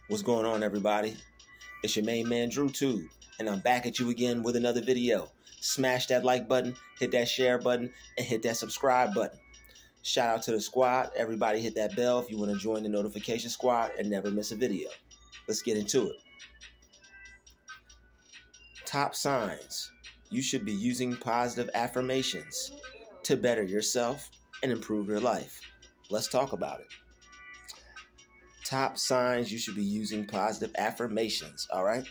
What's going on, everybody? It's your main man, Drew Tube, and I'm back at you again with another video. Smash that like button, hit that share button, and hit that subscribe button. Shout out to the squad. Everybody hit that bell if you want to join the notification squad and never miss a video. Let's get into it. Top signs. You should be using positive affirmations to better yourself and improve your life. Let's talk about it. Top signs you should be using positive affirmations, all right?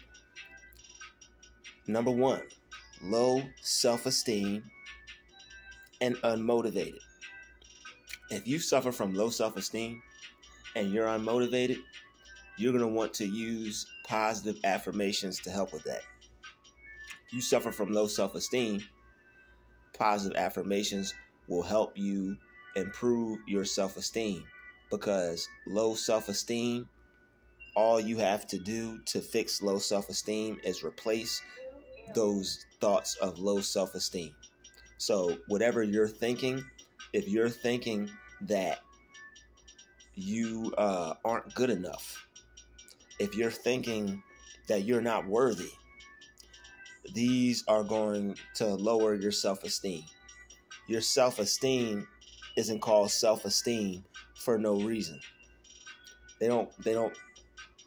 Number 1, low self-esteem and unmotivated. If you suffer from low self-esteem and you're unmotivated, you're going to want to use positive affirmations to help with that. If you suffer from low self-esteem, positive affirmations will help you improve your self-esteem, because low self-esteem, all you have to do to fix low self-esteem is replace those thoughts of low self-esteem. So whatever you're thinking, if you're thinking that you aren't good enough, if you're thinking that you're not worthy, these are going to lower your self-esteem. Your self-esteem isn't called self-esteem for no reason. They don't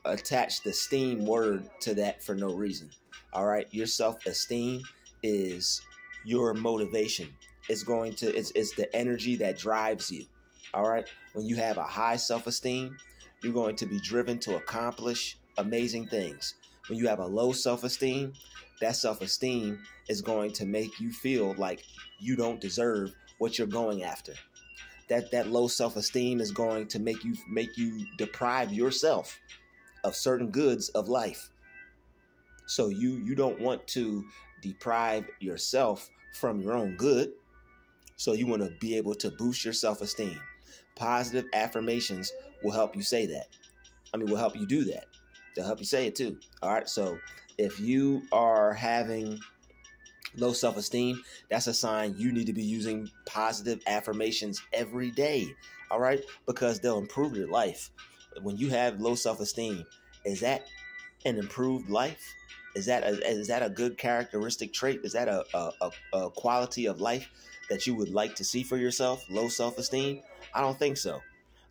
attach the steam word to that for no reason. All right, your self-esteem is your motivation. It's the energy that drives you. All right, when you have a high self-esteem, you're going to be driven to accomplish amazing things. When you have a low self-esteem, that self-esteem is going to make you feel like you don't deserve what you're going after. That low self-esteem is going to make you deprive yourself of certain goods of life. So you don't want to deprive yourself from your own good. So you want to be able to boost your self-esteem. Positive affirmations will help you say that. Will help you do that. They'll help you say it too. All right. So if you are having low self-esteem, that's a sign you need to be using positive affirmations every day. All right. Because they'll improve your life. When you have low self-esteem, is that an improved life? Is that a good characteristic trait? Is that a quality of life that you would like to see for yourself? Low self-esteem? I don't think so.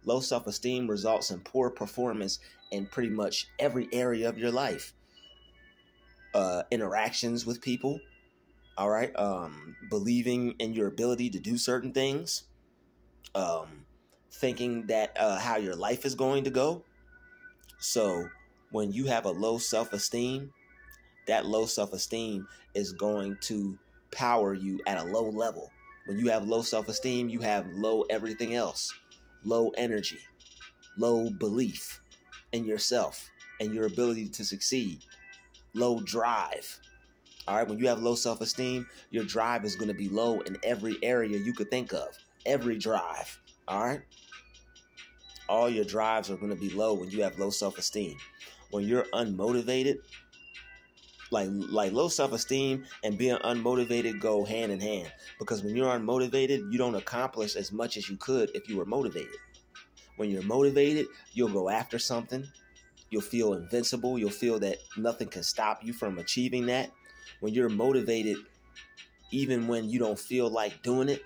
Low self-esteem results in poor performance in pretty much every area of your life. Interactions with people. All right. Believing in your ability to do certain things. Thinking that how your life is going to go. So when you have a low self-esteem, that low self-esteem is going to power you at a low level. When you have low self-esteem, you have low everything else. Low energy, low belief in yourself and your ability to succeed. Low drive. All right, when you have low self-esteem, your drive is going to be low in every area you could think of. Every drive. All right. All your drives are going to be low when you have low self-esteem. When you're unmotivated, like low self-esteem and being unmotivated go hand in hand. Because when you're unmotivated, you don't accomplish as much as you could if you were motivated. When you're motivated, you'll go after something. You'll feel invincible. You'll feel that nothing can stop you from achieving that. When you're motivated, even when you don't feel like doing it,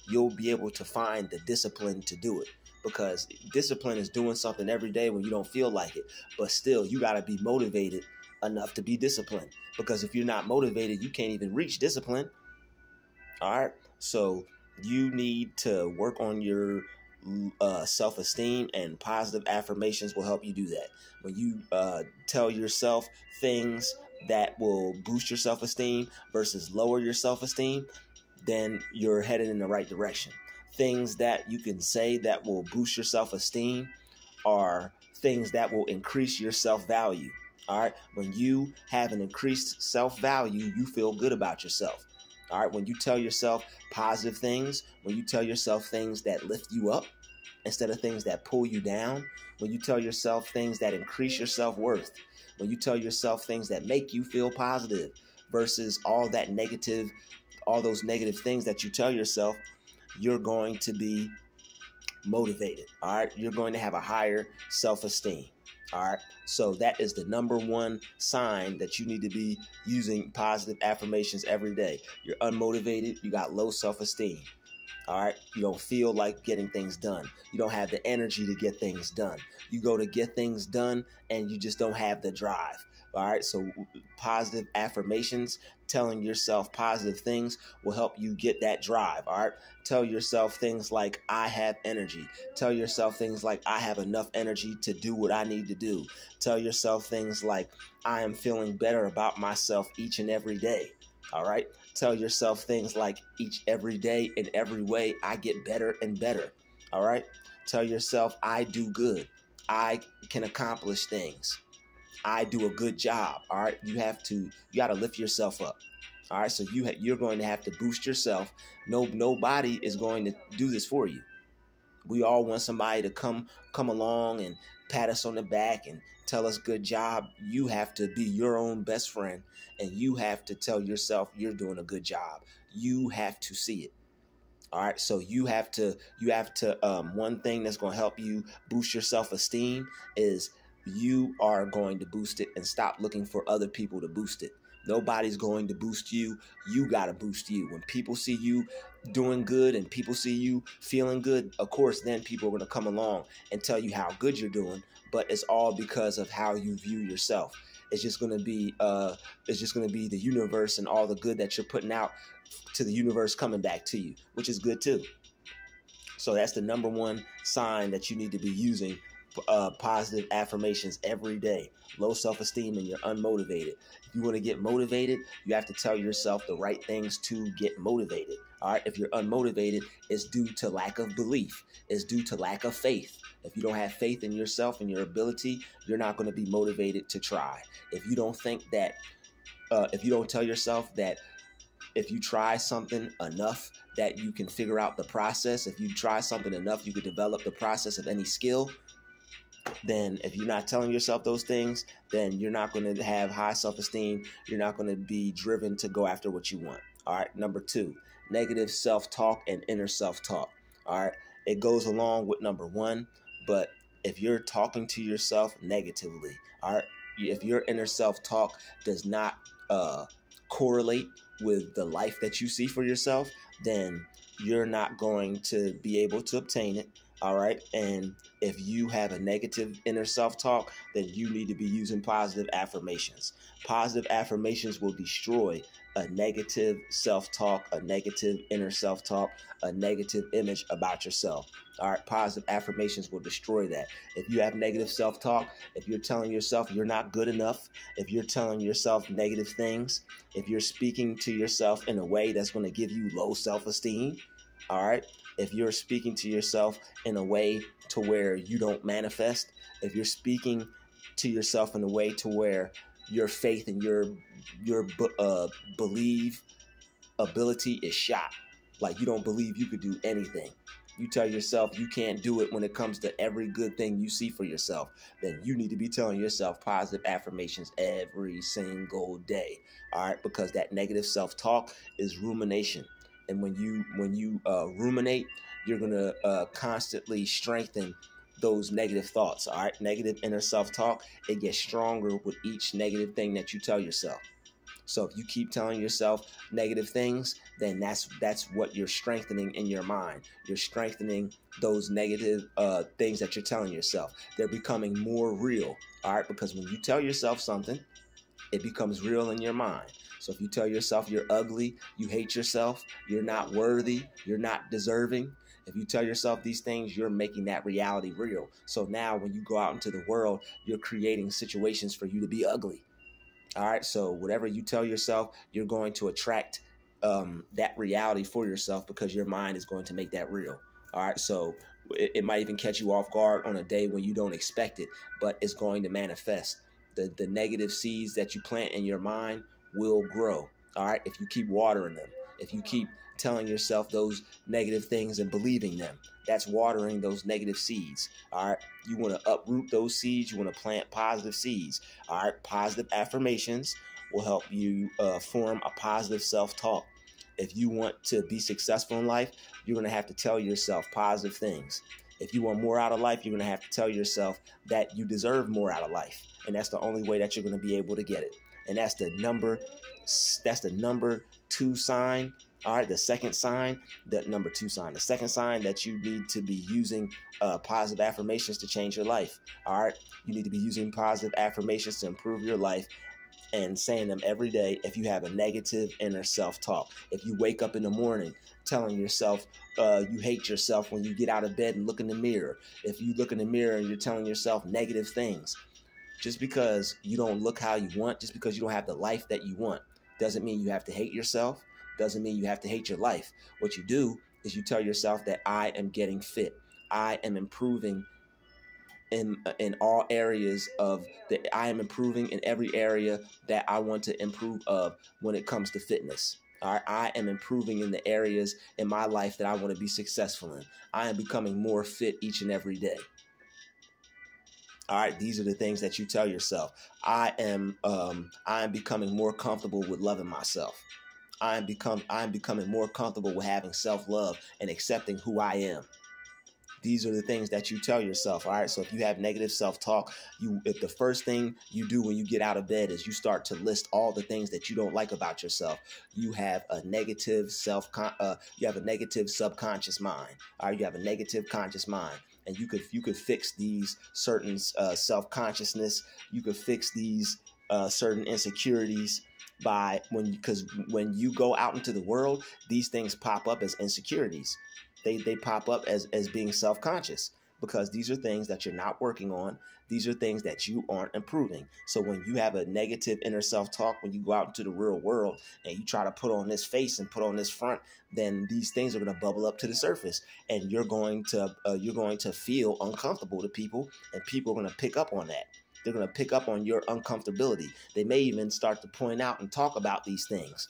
you'll be able to find the discipline to do it. Because discipline is doing something every day when you don't feel like it. But still, you got to be motivated enough to be disciplined. Because if you're not motivated, you can't even reach discipline. All right. So you need to work on your self-esteem, and positive affirmations will help you do that. When you tell yourself things that will boost your self-esteem versus lower your self-esteem, then you're headed in the right direction. Things that you can say that will boost your self-esteem are things that will increase your self-value. All right. When you have an increased self-value, you feel good about yourself. All right. When you tell yourself positive things, when you tell yourself things that lift you up instead of things that pull you down, when you tell yourself things that increase your self-worth, when you tell yourself things that make you feel positive versus all those negative things that you tell yourself, you're going to be motivated. All right. You're going to have a higher self-esteem. All right. So that is the number one sign that you need to be using positive affirmations every day. You're unmotivated. You got low self-esteem. All right. You don't feel like getting things done. You don't have the energy to get things done. You go to get things done and you just don't have the drive. All right. So positive affirmations, telling yourself positive things will help you get that drive. All right. Tell yourself things like, I have energy. Tell yourself things like, I have enough energy to do what I need to do. Tell yourself things like, I am feeling better about myself each and every day. All right. Tell yourself things like, every day in every way, I get better and better. All right. Tell yourself, I do good. I can accomplish things. I do a good job. All right. You got to lift yourself up. All right. So you're going to have to boost yourself. Nobody is going to do this for you. We all want somebody to come along and pat us on the back and tell us good job. You have to be your own best friend, and you have to tell yourself you're doing a good job. You have to see it. All right. So you have to one thing that's going to help you boost your self-esteem is you are going to boost it and stop looking for other people to boost it. Nobody's going to boost you. You got to boost you. When people see you doing good and people see you feeling good, of course, then people are going to come along and tell you how good you're doing. But it's all because of how you view yourself. It's just going to be the universe and all the good that you're putting out to the universe coming back to you, which is good too. So that's the number one sign that you need to be using positive affirmations every day. Low self-esteem and you're unmotivated. If you want to get motivated, you have to tell yourself the right things to get motivated. All right. If you're unmotivated, it's due to lack of belief. It's due to lack of faith. If you don't have faith in yourself and your ability, you're not going to be motivated to try. If you don't think that, if you don't tell yourself that if you try something enough that you can figure out the process, if you try something enough, you could develop the process of any skill, then if you're not telling yourself those things, then you're not going to have high self-esteem. You're not going to be driven to go after what you want. All right. Number 2, negative self-talk and inner self-talk. All right. It goes along with number 1, but if you're talking to yourself negatively, all right, if your inner self-talk does not correlate with the life that you see for yourself, then you're not going to be able to obtain it. All right. And if you have a negative inner self-talk, then you need to be using positive affirmations. Positive affirmations will destroy a negative self-talk, a negative inner self-talk, a negative image about yourself. All right. Positive affirmations will destroy that. If you have negative self-talk, if you're telling yourself you're not good enough, if you're telling yourself negative things, if you're speaking to yourself in a way that's going to give you low self-esteem, all right. If you're speaking to yourself in a way to where you don't manifest, if you're speaking to yourself in a way to where your faith and your believe ability is shot, like you don't believe you could do anything, you tell yourself you can't do it when it comes to every good thing you see for yourself, then you need to be telling yourself positive affirmations every single day. All right, because that negative self-talk is rumination. And when you ruminate, you're going to constantly strengthen those negative thoughts. All right. Negative inner self-talk, it gets stronger with each negative thing that you tell yourself. So if you keep telling yourself negative things, then that's what you're strengthening in your mind. You're strengthening those negative things that you're telling yourself. They're becoming more real. All right. Because when you tell yourself something, it becomes real in your mind. So if you tell yourself you're ugly, you hate yourself, you're not worthy, you're not deserving, if you tell yourself these things, you're making that reality real. So now when you go out into the world, you're creating situations for you to be ugly. All right. So whatever you tell yourself, you're going to attract that reality for yourself because your mind is going to make that real. All right. So it might even catch you off guard on a day when you don't expect it, but it's going to manifest. The negative seeds that you plant in your mind will grow. All right. If you keep watering them, if you keep telling yourself those negative things and believing them, that's watering those negative seeds. All right. You want to uproot those seeds. You want to plant positive seeds. All right. Positive affirmations will help you form a positive self-talk. If you want to be successful in life, you're going to have to tell yourself positive things. If you want more out of life, you're going to have to tell yourself that you deserve more out of life. And that's the only way that you're going to be able to get it. And that's the number 2 sign. All right, the second sign, the number 2 sign, the second sign that you need to be using positive affirmations to change your life. All right, you need to be using positive affirmations to improve your life and saying them every day. If you have a negative inner self-talk, if you wake up in the morning telling yourself you hate yourself when you get out of bed and look in the mirror, if you look in the mirror and you're telling yourself negative things, just because you don't look how you want, just because you don't have the life that you want, doesn't mean you have to hate yourself, doesn't mean you have to hate your life. What you do is you tell yourself that I am getting fit. I am improving in all areas of I am improving in every area that I want to improve of when it comes to fitness. All right, I am improving in the areas in my life that I want to be successful in. I am becoming more fit each and every day. All right, these are the things that you tell yourself. I am becoming more comfortable with loving myself. I'm becoming more comfortable with having self-love and accepting who I am. These are the things that you tell yourself. All right. So if you have negative self-talk, if the first thing you do when you get out of bed is you start to list all the things that you don't like about yourself, you have a negative subconscious mind. All right. You have a negative conscious mind. And you could fix these certain self-consciousness. You could fix these certain insecurities because when you go out into the world, these things pop up as insecurities. They pop up as being self-conscious, because these are things that you're not working on. These are things that you aren't improving. So when you have a negative inner self-talk, when you go out into the real world and you try to put on this face and put on this front, then these things are going to bubble up to the surface, and you're going to feel uncomfortable to people, and people are going to pick up on that. They're going to pick up on your uncomfortability. They may even start to point out and talk about these things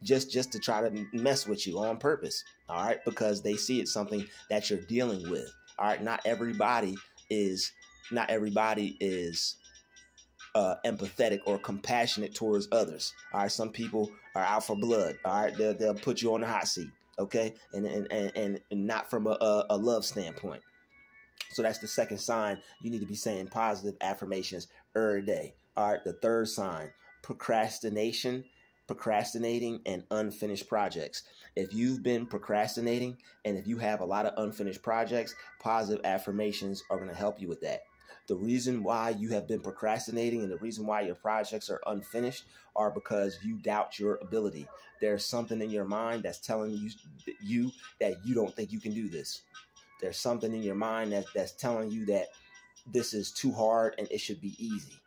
just to try to mess with you on purpose. All right, because they see it's something that you're dealing with. All right, not everybody is empathetic or compassionate towards others. All right, some people are out for blood. All right, they'll put you on the hot seat. Okay, and not from a love standpoint. So that's the second sign. You need to be saying positive affirmations every day. All right, the third sign, procrastinating and unfinished projects. If you've been procrastinating and if you have a lot of unfinished projects, positive affirmations are going to help you with that. The reason why you have been procrastinating and the reason why your projects are unfinished are because you doubt your ability. There's something in your mind that's telling you that you don't think you can do this. There's something in your mind that's telling you that this is too hard and it should be easy.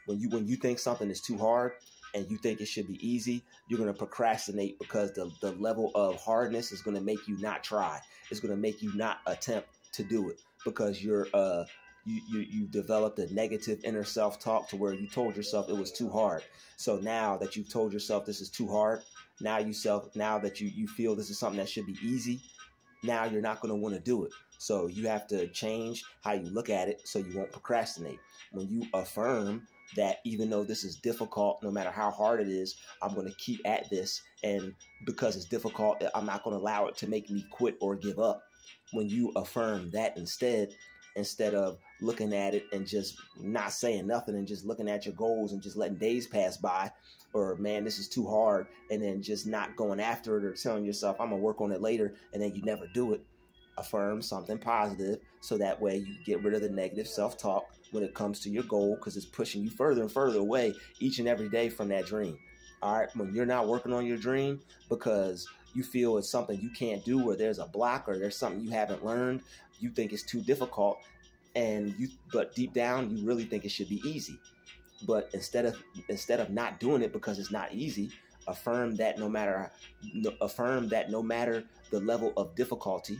When you think something is too hard and you think it should be easy, you're going to procrastinate because the level of hardness is going to make you not try. It's going to make you not attempt to do it because you developed a negative inner self-talk to where you told yourself it was too hard. So now that you've told yourself this is too hard, now that you feel this is something that should be easy, now you're not going to want to do it. So you have to change how you look at it so you won't procrastinate. When you affirm that even though this is difficult, no matter how hard it is, I'm going to keep at this. And because it's difficult, I'm not going to allow it to make me quit or give up. When you affirm that instead of looking at it and just not saying nothing and just looking at your goals and just letting days pass by, or man, this is too hard, and then just not going after it or telling yourself I'm going to work on it later, and then you never do it. Affirm something positive so that way you get rid of the negative self-talk when it comes to your goal, because it's pushing you further and further away each and every day from that dream. All right, when you're not working on your dream because you feel it's something you can't do, or there's a block, or there's something you haven't learned, you think it's too difficult, but deep down you really think it should be easy. But instead of not doing it because it's not easy, affirm that no matter the level of difficulty,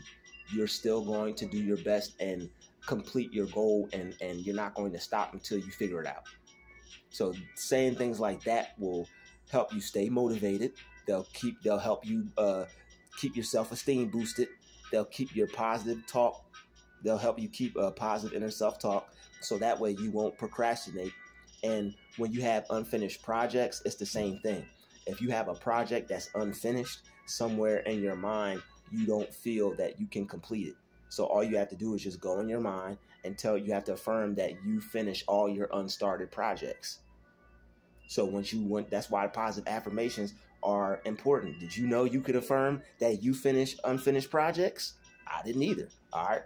you're still going to do your best and complete your goal, and you're not going to stop until you figure it out. So saying things like that will help you stay motivated. They'll help you keep your self-esteem boosted. They'll keep your positive talk. They'll help you keep a positive inner self-talk, so that way you won't procrastinate. And when you have unfinished projects, it's the same thing. If you have a project that's unfinished, somewhere in your mind, you don't feel that you can complete it. So all you have to do is just go in your mind and you have to affirm that you finish all your unstarted projects. So that's why positive affirmations are important. Did you know you could affirm that you finish unfinished projects? I didn't either. All right.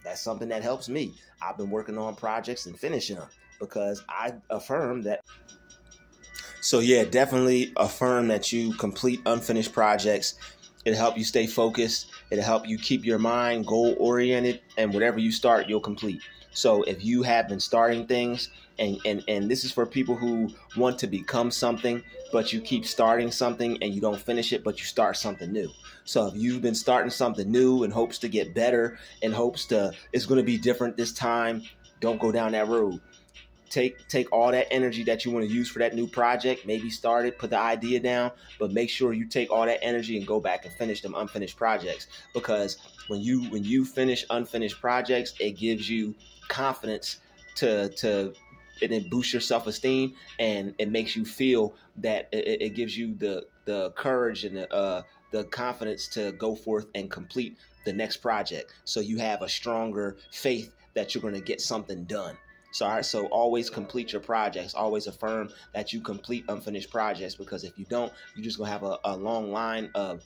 That's something that helps me. I've been working on projects and finishing them because I affirm that. So yeah, definitely affirm that you complete unfinished projects. It'll help you stay focused. It'll help you keep your mind goal oriented, and whatever you start, you'll complete. So if you have been starting things, and this is for people who want to become something, but you keep starting something and you don't finish it, but you start something new. So if you've been starting something new in hopes to get better, in hopes to it's going to be different this time, don't go down that road. Take all that energy that you want to use for that new project, maybe start it, put the idea down, but make sure you take all that energy and go back and finish them unfinished projects. Because when you finish unfinished projects, it gives you confidence to and it boosts your self-esteem, and it makes you feel that it gives you the courage and the confidence to go forth and complete the next project. So you have a stronger faith that you're going to get something done. So, all right, so always complete your projects. Always affirm that you complete unfinished projects, because if you don't, you're just going to have a long line of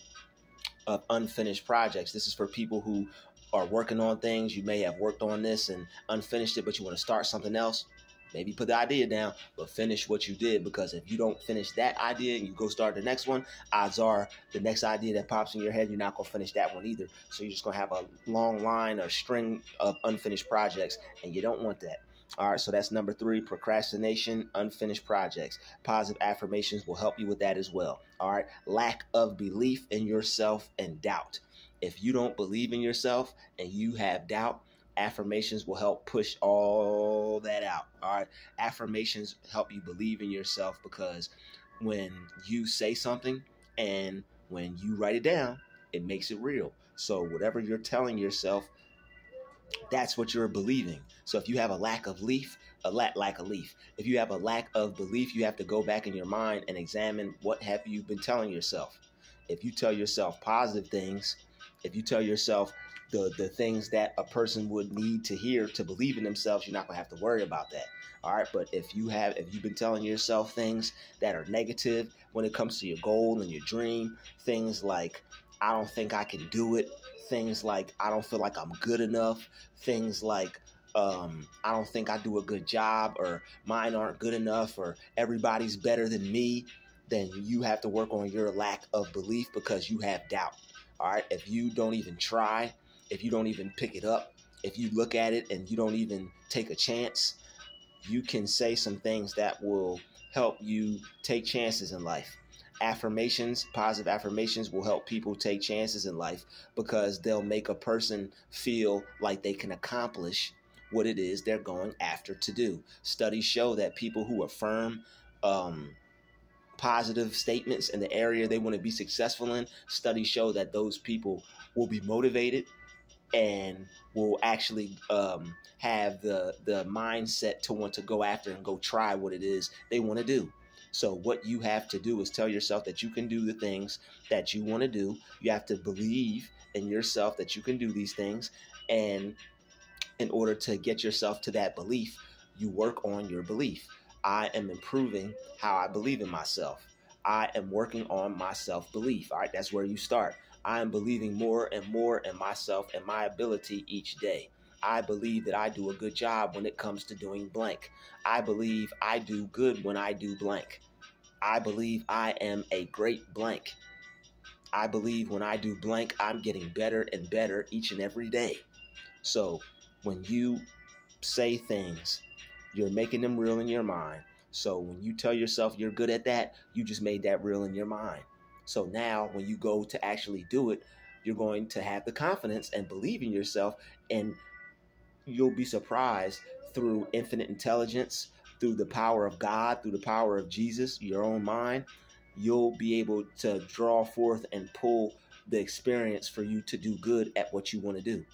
unfinished projects. This is for people who are working on things. You may have worked on this and unfinished it, but you want to start something else. Maybe put the idea down, but finish what you did, because if you don't finish that idea and you go start the next one, odds are the next idea that pops in your head, you're not going to finish that one either. So you're just going to have a long line or string of unfinished projects, and you don't want that. All right, so that's number 3, procrastination, unfinished projects. Positive affirmations will help you with that as well. All right, lack of belief in yourself and doubt. If you don't believe in yourself and you have doubt, affirmations will help push all that out. All right, affirmations help you believe in yourself, because when you say something and when you write it down, it makes it real. So whatever you're telling yourself, that's what you're believing. So if you have a lack of belief, if you have a lack of belief, you have to go back in your mind and examine what have you been telling yourself. If you tell yourself positive things, if you tell yourself the things that a person would need to hear to believe in themselves, you're not gonna have to worry about that. All right, but if you've been telling yourself things that are negative when it comes to your goal and your dream, things like I don't think I can do it, things like I don't feel like I'm good enough, things like I don't think I do a good job, or mine aren't good enough, or everybody's better than me, then you have to work on your lack of belief, because you have doubt. All right, if you don't even try, if you don't even pick it up, if you look at it and you don't even take a chance, you can say some things that will help you take chances in life. Affirmations, positive affirmations will help people take chances in life, because they'll make a person feel like they can accomplish what it is they're going after to do. Studies show that people who affirm positive statements in the area they want to be successful in, studies show that those people will be motivated and will actually have the mindset to want to go after and go try what it is they want to do. So what you have to do is tell yourself that you can do the things that you want to do. You have to believe in yourself that you can do these things. And in order to get yourself to that belief, you work on your belief. I am improving how I believe in myself. I am working on my self-belief. All right, that's where you start. I am believing more and more in myself and my ability each day. I believe that I do a good job when it comes to doing blank. I believe I do good when I do blank. I believe I am a great blank. I believe when I do blank, I'm getting better and better each and every day. So when you say things, you're making them real in your mind. So when you tell yourself you're good at that, you just made that real in your mind. So now when you go to actually do it, you're going to have the confidence and believe in yourself, and you'll be surprised through infinite intelligence, through the power of God, through the power of Jesus, your own mind. You'll be able to draw forth and pull the experience for you to do good at what you want to do.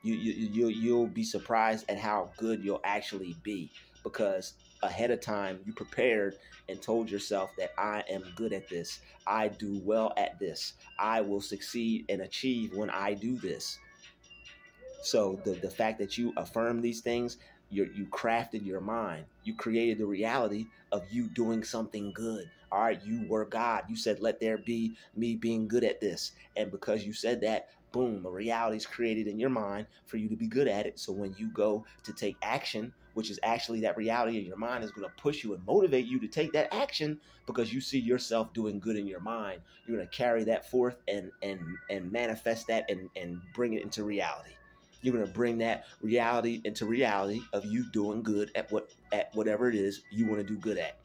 You'll be surprised at how good you'll actually be, because ahead of time you prepared and told yourself that I am good at this. I do well at this. I will succeed and achieve when I do this. So the fact that you affirm these things, you crafted your mind. You created the reality of you doing something good. All right, you were God. You said, let there be me being good at this. And because you said that, boom, a reality is created in your mind for you to be good at it. So when you go to take action, which is actually that reality in your mind is going to push you and motivate you to take that action because you see yourself doing good in your mind. You're going to carry that forth and manifest that and bring it into reality. You're going to bring that reality into reality of you doing good at whatever it is you want to do good at.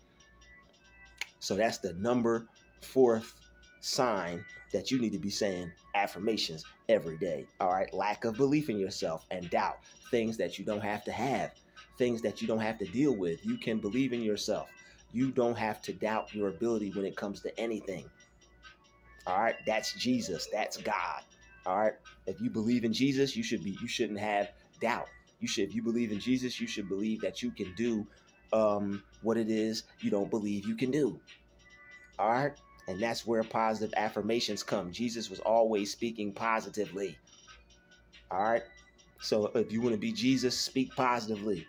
So that's the number 4th sign that you need to be saying affirmations every day. All right. Lack of belief in yourself and doubt. Things that you don't have to have. Things that you don't have to deal with. You can believe in yourself. You don't have to doubt your ability when it comes to anything. All right. That's Jesus. That's God. All right. If you believe in Jesus, you shouldn't have doubt. If you believe in Jesus, you should believe that you can do what it is you don't believe you can do. All right. And that's where positive affirmations come. Jesus was always speaking positively. All right. So if you want to be Jesus, speak positively.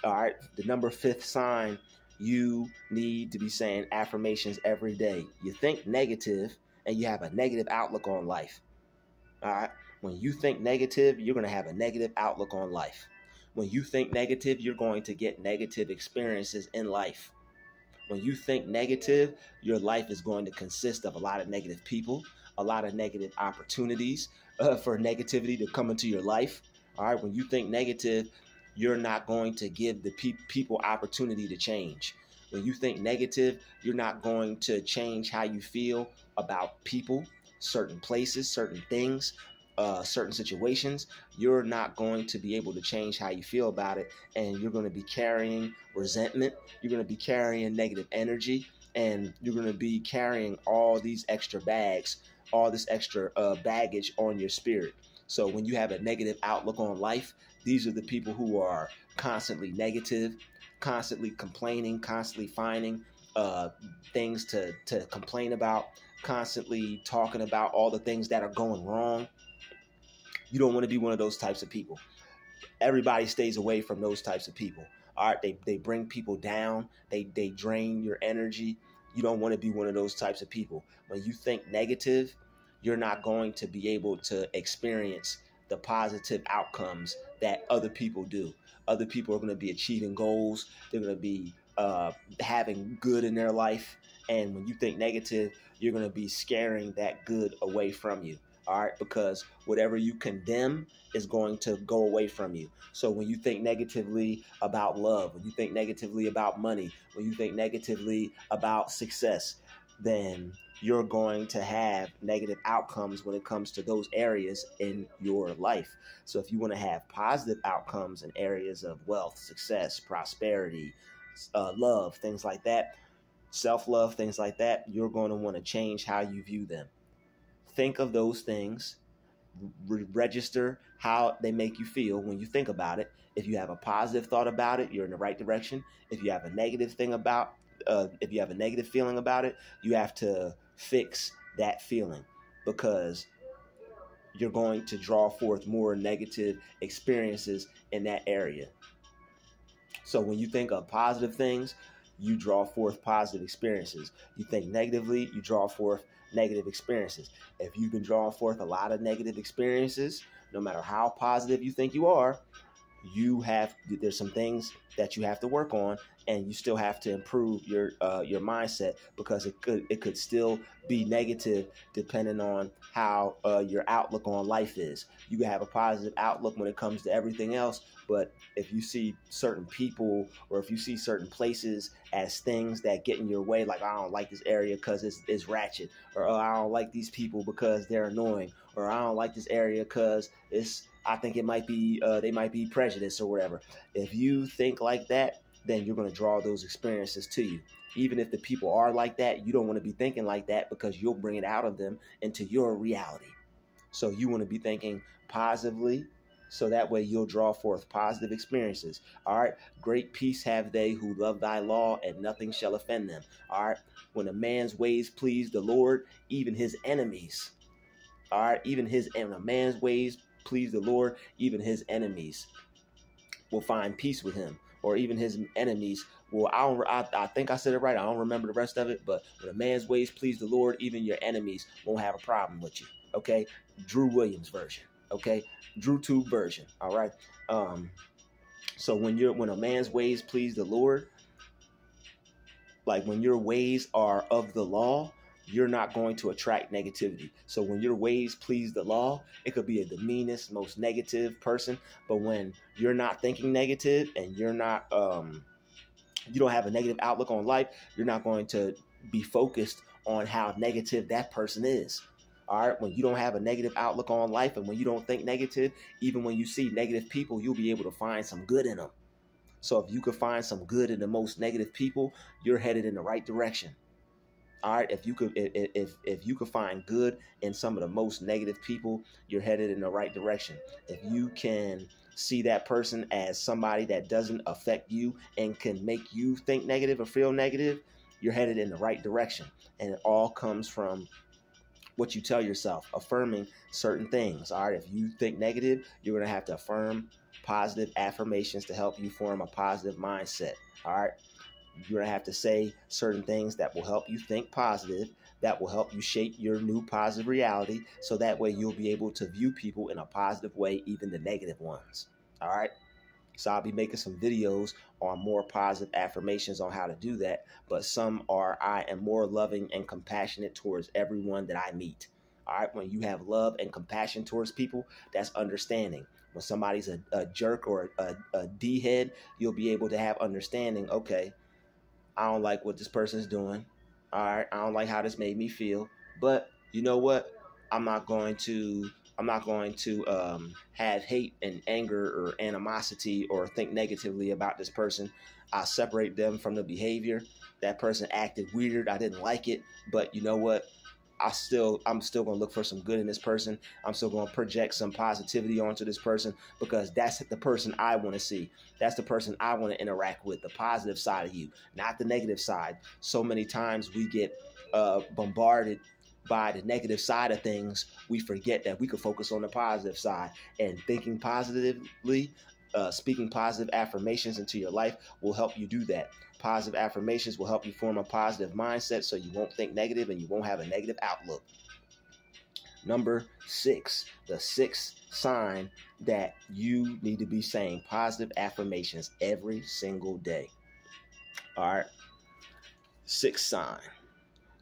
All right. The number 5th sign, you need to be saying affirmations every day. You think negative and you have a negative outlook on life. All right. When you think negative, you're going to have a negative outlook on life. When you think negative, you're going to get negative experiences in life. When you think negative, your life is going to consist of a lot of negative people, a lot of negative opportunities for negativity to come into your life. All right. When you think negative, you're not going to give the people opportunity to change. When you think negative, you're not going to change how you feel about people, certain places, certain things, certain situations. You're not going to be able to change how you feel about it. And you're going to be carrying resentment. You're going to be carrying negative energy. And you're going to be carrying all these extra bags, all this extra baggage on your spirit. So when you have a negative outlook on life, these are the people who are constantly negative, constantly complaining, constantly finding things to complain about, constantly talking about all the things that are going wrong. You don't want to be one of those types of people. Everybody stays away from those types of people. All right, they bring people down. They drain your energy. You don't want to be one of those types of people. When you think negative, you're not going to be able to experience the positive outcomes that other people do. Other people are going to be achieving goals. They're going to be having good in their life. And when you think negative, you're going to be scaring that good away from you. All right, because whatever you condemn is going to go away from you. So when you think negatively about love, when you think negatively about money, when you think negatively about success, then you're going to have negative outcomes when it comes to those areas in your life. So if you want to have positive outcomes in areas of wealth, success, prosperity, love, things like that, self-love, things like that, you're going to want to change how you view them. Think of those things, register how they make you feel when you think about it. If you have a positive thought about it, you're in the right direction. If you have a negative feeling about it, you have to fix that feeling, because you're going to draw forth more negative experiences in that area. So when you think of positive things, you draw forth positive experiences. You think negatively, you draw forth negative experiences. If you've been drawing forth a lot of negative experiences, no matter how positive you think you are, there's some things that you have to work on, and you still have to improve your mindset, because it could still be negative depending on how your outlook on life is. You can have a positive outlook when it comes to everything else, but if you see certain people or if you see certain places as things that get in your way, like, I don't like this area because it's ratchet, or I don't like these people because they're annoying, or I don't like this area because I think it might be they might be prejudiced or whatever. If you think like that, then you're going to draw those experiences to you. Even if the people are like that, you don't want to be thinking like that, because you'll bring it out of them into your reality. So you want to be thinking positively, so that way you'll draw forth positive experiences. All right. Great peace have they who love thy law, and nothing shall offend them. All right. When a man's ways please the Lord, even his enemies. All right. When a man's ways please the Lord, even his enemies will find peace with him, or even his enemies will. I think I said it right. I don't remember the rest of it, but when a man's ways please the Lord, even your enemies won't have a problem with you. Okay, Drew Williams version. Okay, Drew Tube version. All right. So when a man's ways please the Lord, like when your ways are of the law, you're not going to attract negativity. So when your ways please the law, it could be the meanest, most negative person. But when you're not thinking negative and you're not, you don't have a negative outlook on life, you're not going to be focused on how negative that person is. All right. When you don't have a negative outlook on life and when you don't think negative, even when you see negative people, you'll be able to find some good in them. So if you could find some good in the most negative people, you're headed in the right direction. All right, if you could find good in some of the most negative people, you're headed in the right direction. If you can see that person as somebody that doesn't affect you and can make you think negative or feel negative, you're headed in the right direction. And it all comes from what you tell yourself, affirming certain things. All right, if you think negative, you're going to have to affirm positive affirmations to help you form a positive mindset. All right. You're going to have to say certain things that will help you think positive, that will help you shape your new positive reality. So that way you'll be able to view people in a positive way, even the negative ones. All right. So I'll be making some videos on more positive affirmations on how to do that. But some are, I am more loving and compassionate towards everyone that I meet. All right. When you have love and compassion towards people, that's understanding. When somebody's a jerk or a D-head, you'll be able to have understanding. Okay, I don't like what this person's doing. All right, I don't like how this made me feel. But you know what? I'm not going to have hate and anger or animosity or think negatively about this person. I'll separate them from the behavior. That person acted weird. I didn't like it. But you know what? I'm still going to look for some good in this person. I'm still going to project some positivity onto this person because that's the person I want to see. That's the person I want to interact with, the positive side of you, not the negative side. So many times we get bombarded by the negative side of things. We forget that we could focus on the positive side, and thinking positively, speaking positive affirmations into your life will help you do that. Positive affirmations will help you form a positive mindset so you won't think negative and you won't have a negative outlook. Number 6, the 6th sign that you need to be saying positive affirmations every single day. All right. 6th sign.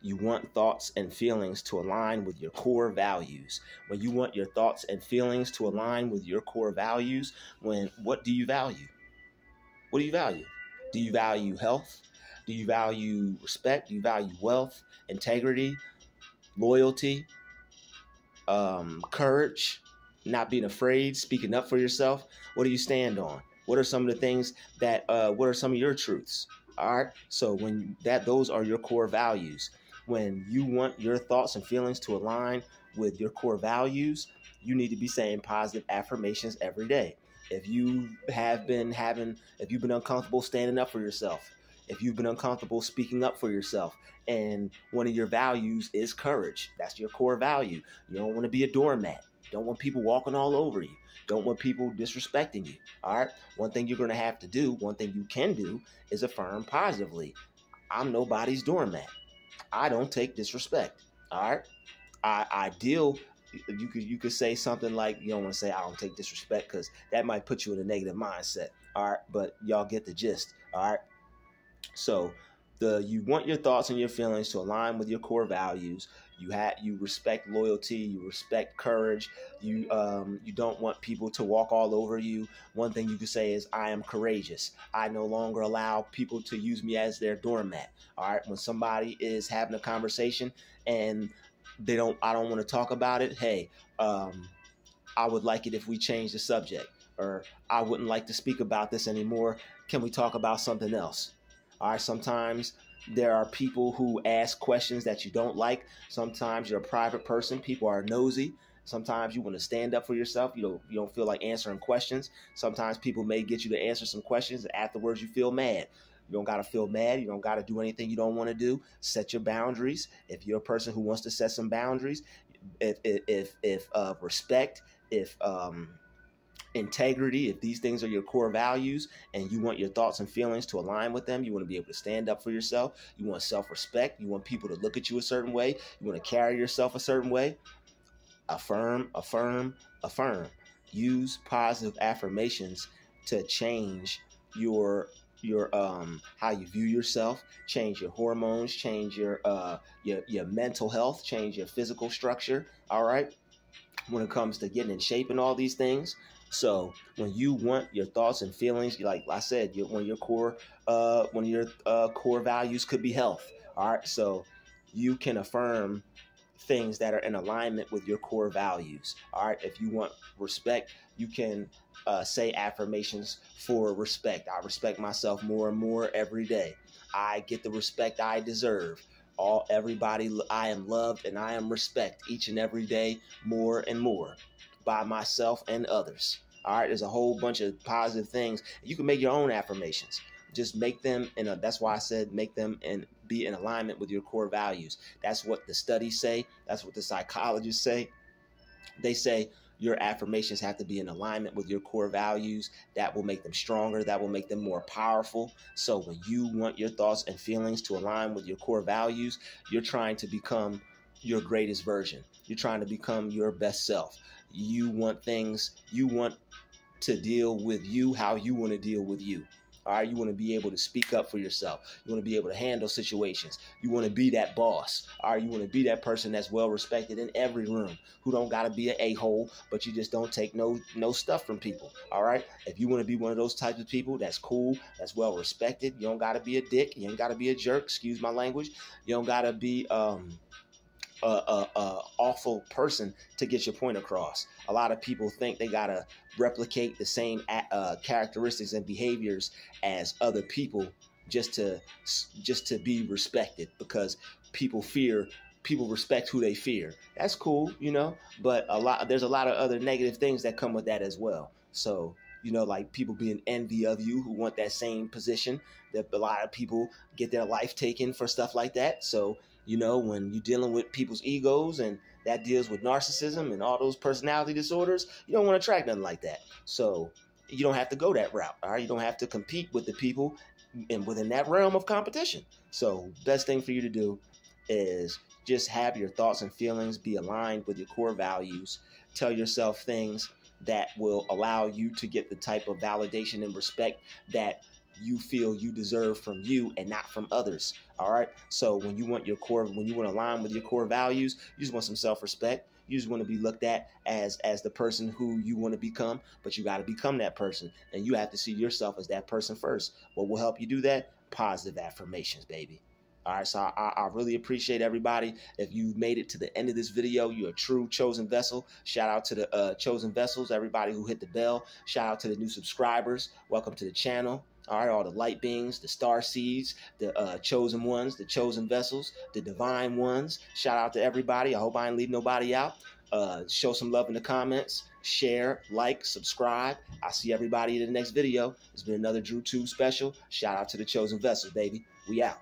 You want thoughts and feelings to align with your core values. When you want your thoughts and feelings to align with your core values, what do you value? What do you value? Do you value health? Do you value respect? Do you value wealth, integrity, loyalty, courage, not being afraid, speaking up for yourself? What do you stand on? What are some of the things that, what are some of your truths? All right. So those are your core values. When you want your thoughts and feelings to align with your core values, you need to be saying positive affirmations every day. If you've been uncomfortable standing up for yourself, if you've been uncomfortable speaking up for yourself, and one of your values is courage, that's your core value. You don't want to be a doormat. You don't want people walking all over you. Don't want people disrespecting you. All right. One thing you're going to have to do, one thing you can do is affirm positively. I'm nobody's doormat. I don't take disrespect. All right. I deal. You could say something like, you don't want to say I don't take disrespect because that might put you in a negative mindset. All right. But y'all get the gist. All right. So you want your thoughts and your feelings to align with your core values. You respect loyalty, you respect courage. You don't want people to walk all over you. One thing you could say is, I am courageous. I no longer allow people to use me as their doormat. All right. When somebody is having a conversation and I don't want to talk about it. Hey, I would like it if we change the subject, or I wouldn't like to speak about this anymore. Can we talk about something else? All right. Sometimes there are people who ask questions that you don't like. Sometimes you're a private person. People are nosy. Sometimes you want to stand up for yourself. You don't feel like answering questions. Sometimes people may get you to answer some questions, and afterwards you feel mad. You don't got to feel mad. You don't got to do anything you don't want to do. Set your boundaries. If you're a person who wants to set some boundaries, if respect if integrity, if these things are your core values and you want your thoughts and feelings to align with them, you want to be able to stand up for yourself, you want self-respect, you want people to look at you a certain way, you want to carry yourself a certain way, affirm, affirm, affirm. Use positive affirmations to change your how you view yourself, change your hormones, change your mental health, change your physical structure. All right, when it comes to getting in shape and all these things. So when you want your thoughts and feelings, like I said, one of your core values could be health. All right, so you can affirm things that are in alignment with your core values. All right, if you want respect, you can say affirmations for respect. I respect myself more and more every day. I get the respect I deserve. Everybody, I am loved and I am respected each and every day more and more by myself and others. All right, there's a whole bunch of positive things. You can make your own affirmations. Just make them, that's why I said make them and be in alignment with your core values. That's what the studies say. That's what the psychologists say. They say your affirmations have to be in alignment with your core values. That will make them stronger. That will make them more powerful. So when you want your thoughts and feelings to align with your core values, you're trying to become your greatest version. You're trying to become your best self. You want to deal with you how you want to deal with you. All right, you want to be able to speak up for yourself. You want to be able to handle situations. You want to be that boss. All right, you want to be that person that's well respected in every room, who don't got to be an a-hole, but you just don't take no stuff from people. All right, if you want to be one of those types of people, that's cool, that's well respected. You don't got to be a dick. You ain't got to be a jerk. Excuse my language. You don't got to be awful person to get your point across. A lot of people think they gotta replicate the same characteristics and behaviors as other people just to be respected, because people respect who they fear. That's cool, but there's a lot of other negative things that come with that as well. So like people being envy of you who want that same position. That a lot of people get their life taken for stuff like that. So when you're dealing with people's egos and that deals with narcissism and all those personality disorders, you don't want to attract nothing like that. So you don't have to go that route. All right, you don't have to compete with the people and within that realm of competition. So best thing for you to do is just have your thoughts and feelings be aligned with your core values. Tell yourself things that will allow you to get the type of validation and respect that you feel you deserve from you and not from others. All right. So when you want to align with your core values, you just want some self-respect. You just want to be looked at as the person who you want to become, but you got to become that person, and you have to see yourself as that person first. What will help you do that? Positive affirmations, baby. All right, so I really appreciate everybody. If you made it to the end of this video, you're a true chosen vessel. Shout out to the chosen vessels, everybody who hit the bell. Shout out to the new subscribers. Welcome to the channel. All right, all the light beings, the star seeds, the chosen ones, the chosen vessels, the divine ones. Shout out to everybody. I hope I didn't leave nobody out. Show some love in the comments. Share, like, subscribe. I'll see everybody in the next video. It's been another Drew Tube special. Shout out to the chosen vessels, baby. We out.